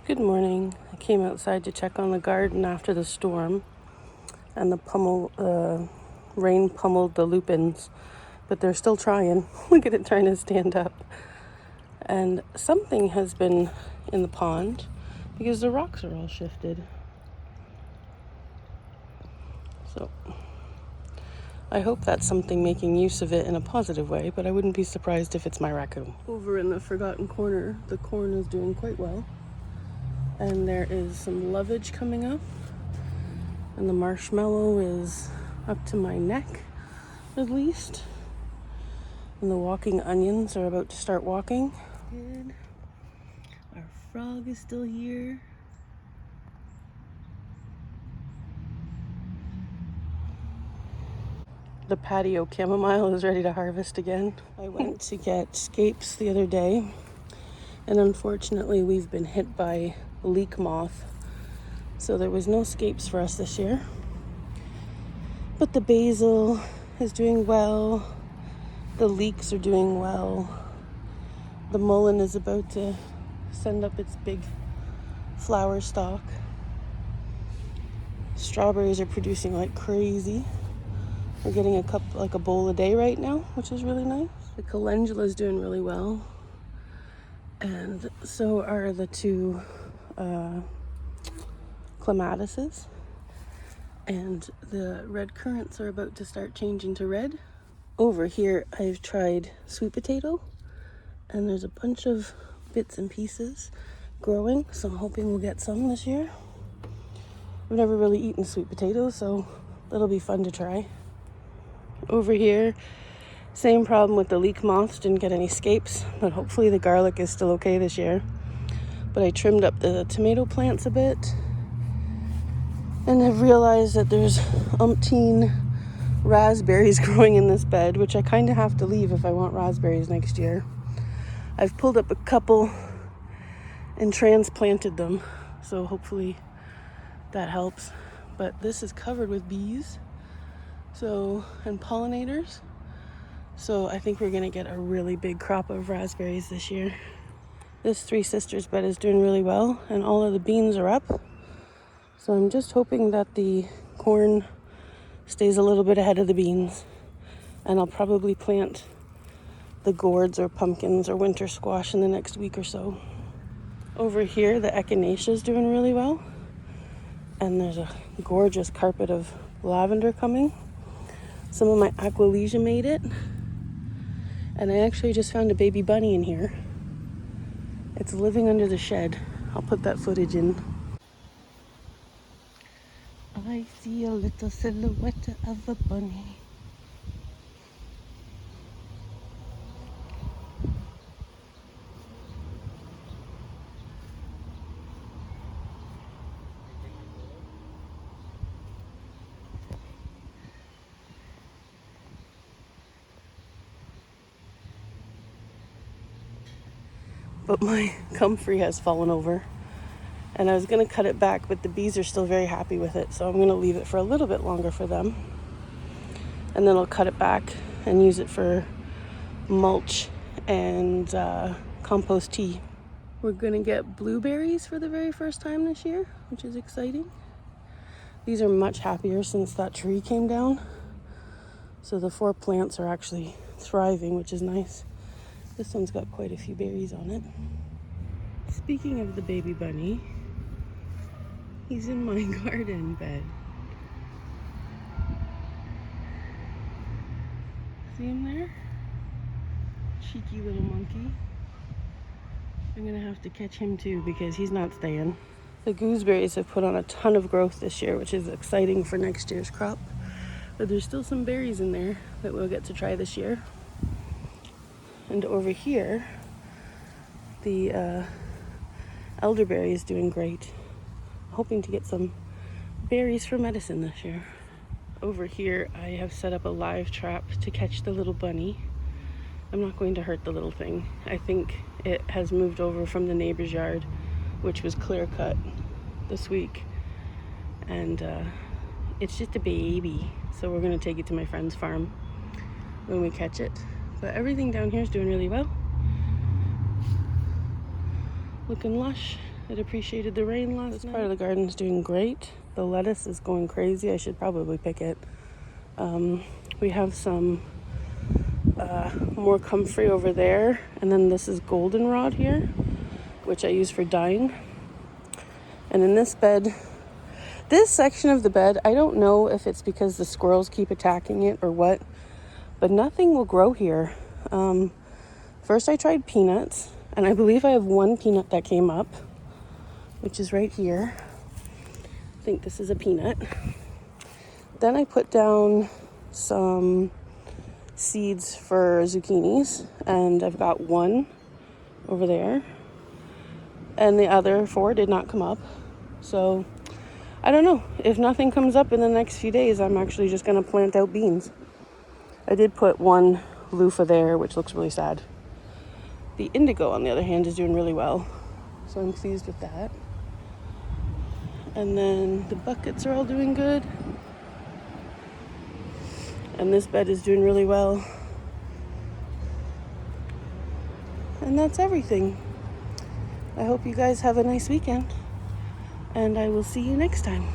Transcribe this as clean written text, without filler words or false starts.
Good morning. I came outside to check on the garden after the storm, and the rain pummeled the lupins, but they're still trying. Look at it trying to stand up. And something has been in the pond because the rocks are all shifted. So I hope that's something making use of it in a positive way, but I wouldn't be surprised if it's my raccoon. Over in the forgotten corner, the corn is doing quite well. And there is some lovage coming up. And the marshmallow is up to my neck, at least. And the walking onions are about to start walking. Good. Our frog is still here. The patio chamomile is ready to harvest again. I went to get scapes the other day, and unfortunately we've been hit by leek moth. So there was no scapes for us this year. But the basil is doing well. The leeks are doing well. The mullein is about to send up its big flower stalk. Strawberries are producing like crazy. We're getting a bowl a day right now, which is really nice. The calendula is doing really well. And so are the two clematises. And the red currants are about to start changing to red. Over here, I've tried sweet potato, and there's a bunch of bits and pieces growing, so I'm hoping we'll get some this year. I've never really eaten sweet potatoes, so that'll be fun to try. Over here, same problem with the leek moths, didn't get any scapes, but hopefully the garlic is still okay this year. But I trimmed up the tomato plants a bit, and I've realized that there's umpteen raspberries growing in this bed, which I kind of have to leave if I want raspberries next year. I've pulled up a couple and transplanted them, so hopefully that helps. But this is covered with bees, and pollinators. So I think we're gonna get a really big crop of raspberries this year. This Three Sisters bed is doing really well, and all of the beans are up. So I'm just hoping that the corn stays a little bit ahead of the beans. And I'll probably plant the gourds or pumpkins or winter squash in the next week or so. Over here, the echinacea is doing really well. And there's a gorgeous carpet of lavender coming. Some of my aqualesia made it. And I actually just found a baby bunny in here. It's living under the shed. I'll put that footage in. I see a little silhouette of a bunny. But my comfrey has fallen over, and I was going to cut it back, but the bees are still very happy with it, so I'm going to leave it for a little bit longer for them, and then I'll cut it back and use it for mulch and compost tea. We're going to get blueberries for the very first time this year, which is exciting. These are much happier since that tree came down, so the 4 plants are actually thriving, which is nice. This one's got quite a few berries on it. Speaking of the baby bunny, he's in my garden bed. See him there? Cheeky little monkey. I'm gonna have to catch him too because he's not staying. The gooseberries have put on a ton of growth this year, which is exciting for next year's crop. But there's still some berries in there that we'll get to try this year. And over here, the elderberry is doing great. Hoping to get some berries for medicine this year. Over here, I have set up a live trap to catch the little bunny. I'm not going to hurt the little thing. I think it has moved over from the neighbor's yard, which was clear cut this week. And it's just a baby. So we're gonna take it to my friend's farm when we catch it. But everything down here is doing really well. Looking lush. It appreciated the rain last night. This part of the garden's doing great. The lettuce is going crazy. I should probably pick it. We have some more comfrey over there. And then this is goldenrod here, which I use for dyeing. And in this bed, this section of the bed, I don't know if it's because the squirrels keep attacking it or what, but nothing will grow here. First I tried peanuts, and I believe I have one peanut that came up, which is right here. I think this is a peanut. Then I put down some seeds for zucchinis, and I've got one over there, and the other 4 did not come up. So I don't know. If nothing comes up in the next few days, I'm actually just going to plant out beans. I did put one loofah there, which looks really sad. The indigo, on the other hand, is doing really well. So I'm pleased with that. And then the buckets are all doing good. And this bed is doing really well. And that's everything. I hope you guys have a nice weekend. And I will see you next time.